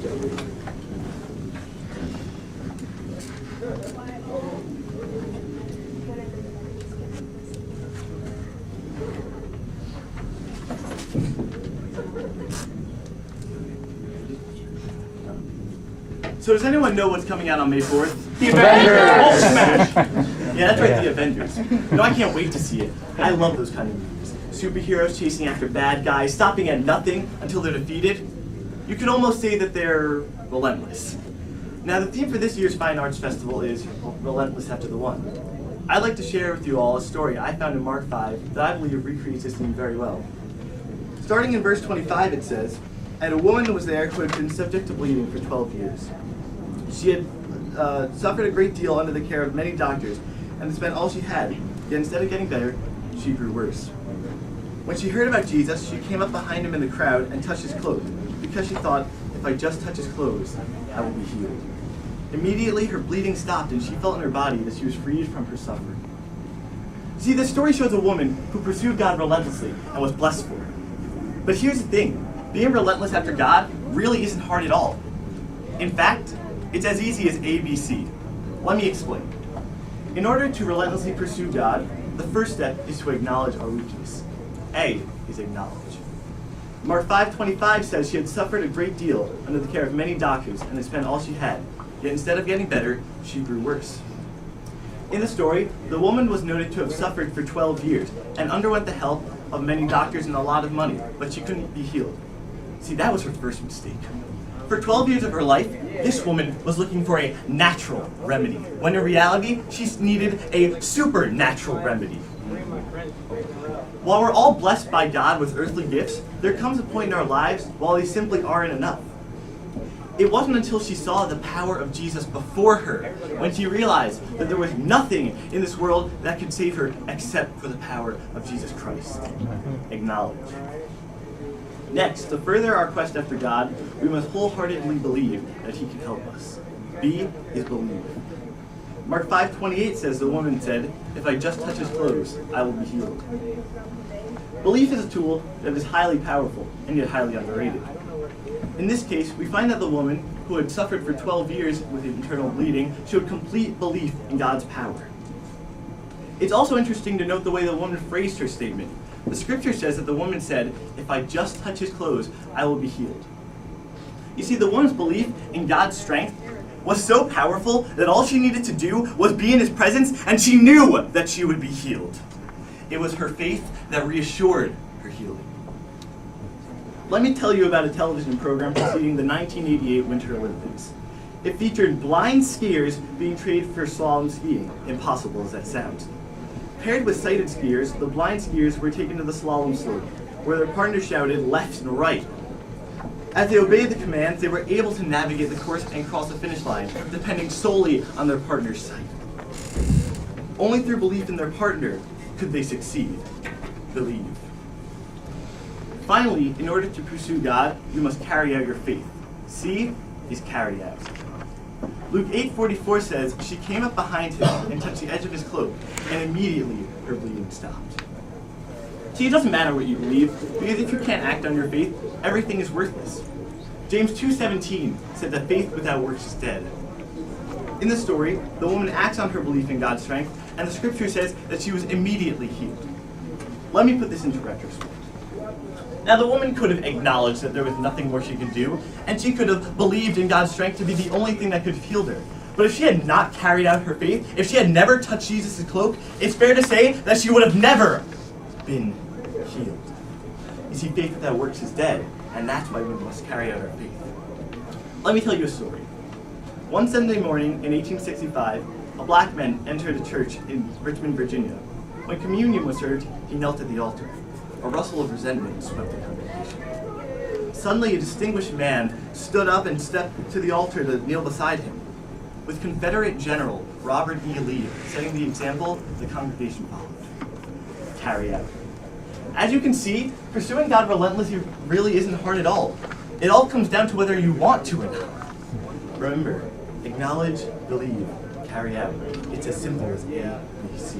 So does anyone know what's coming out on May 4th? The Avengers! Oh, smash! Yeah, that's right, The Avengers. No, I can't wait to see it. I love those kind of movies. Superheroes chasing after bad guys, stopping at nothing until they're defeated. You could almost say that they're relentless. Now, the theme for this year's Fine Arts Festival is Relentless After the One. I'd like to share with you all a story I found in Mark 5 that I believe recreates this theme very well. Starting in verse 25, it says, "And a woman was there who had been subject to bleeding for 12 years. She had suffered a great deal under the care of many doctors, and had spent all she had. Yet instead of getting better, she grew worse. When she heard about Jesus, she came up behind him in the crowd and touched his cloak, because she thought, if I just touch his clothes, I will be healed. Immediately, her bleeding stopped, and she felt in her body that she was freed from her suffering." See, this story shows a woman who pursued God relentlessly and was blessed for it. But here's the thing, being relentless after God really isn't hard at all. In fact, it's as easy as ABC. Let me explain. In order to relentlessly pursue God, the first step is to acknowledge our weakness. A is acknowledge. Mark 5:25 says she had suffered a great deal under the care of many doctors and had spent all she had, yet instead of getting better, she grew worse. In the story, the woman was noted to have suffered for 12 years and underwent the help of many doctors and a lot of money, but she couldn't be healed. See, that was her first mistake. For 12 years of her life, this woman was looking for a natural remedy, when in reality, she needed a supernatural remedy. While we're all blessed by God with earthly gifts, there comes a point in our lives while these simply aren't enough. It wasn't until she saw the power of Jesus before her, when she realized that there was nothing in this world that could save her except for the power of Jesus Christ. Acknowledge. Next, to further our quest after God, we must wholeheartedly believe that he can help us. B is believe. Mark 5:28 says the woman said, "If I just touch his clothes, I will be healed." Belief is a tool that is highly powerful and yet highly underrated. In this case, we find that the woman, who had suffered for 12 years with internal bleeding, showed complete belief in God's power. It's also interesting to note the way the woman phrased her statement. The scripture says that the woman said, "If I just touch his clothes, I will be healed." You see, the woman's belief in God's strength was so powerful that all she needed to do was be in his presence, and she knew that she would be healed. It was her faith that reassured her healing. Let me tell you about a television program preceding the 1988 Winter Olympics. It featured blind skiers being trained for slalom skiing, impossible as that sounds. Paired with sighted skiers, the blind skiers were taken to the slalom slope, where their partners shouted left and right. As they obeyed the commands, they were able to navigate the course and cross the finish line, depending solely on their partner's sight. Only through belief in their partner could they succeed. Believe. Finally, in order to pursue God, you must carry out your faith. C is carry out. Luke 8:44 says, "She came up behind him and touched the edge of his cloak, and immediately her bleeding stopped." See, it doesn't matter what you believe, because if you can't act on your faith, everything is worthless. James 2:17 said that faith without works is dead. In the story, the woman acts on her belief in God's strength, and the scripture says that she was immediately healed. Let me put this into retrospect. Now, the woman could have acknowledged that there was nothing more she could do, and she could have believed in God's strength to be the only thing that could have healed her. But if she had not carried out her faith, if she had never touched Jesus' cloak, it's fair to say that she would have never been healed. You see, faith without works is dead, and that's why we must carry out our faith. Let me tell you a story. One Sunday morning in 1865, a black man entered a church in Richmond, Virginia. When communion was served, he knelt at the altar. A rustle of resentment swept the congregation. Suddenly, a distinguished man stood up and stepped to the altar to kneel beside him. With Confederate General Robert E. Lee setting the example, the congregation followed. Carry out. As you can see, pursuing God relentlessly really isn't hard at all. It all comes down to whether you want to or not. Remember, acknowledge, believe, carry out. It's as simple as A, B, C.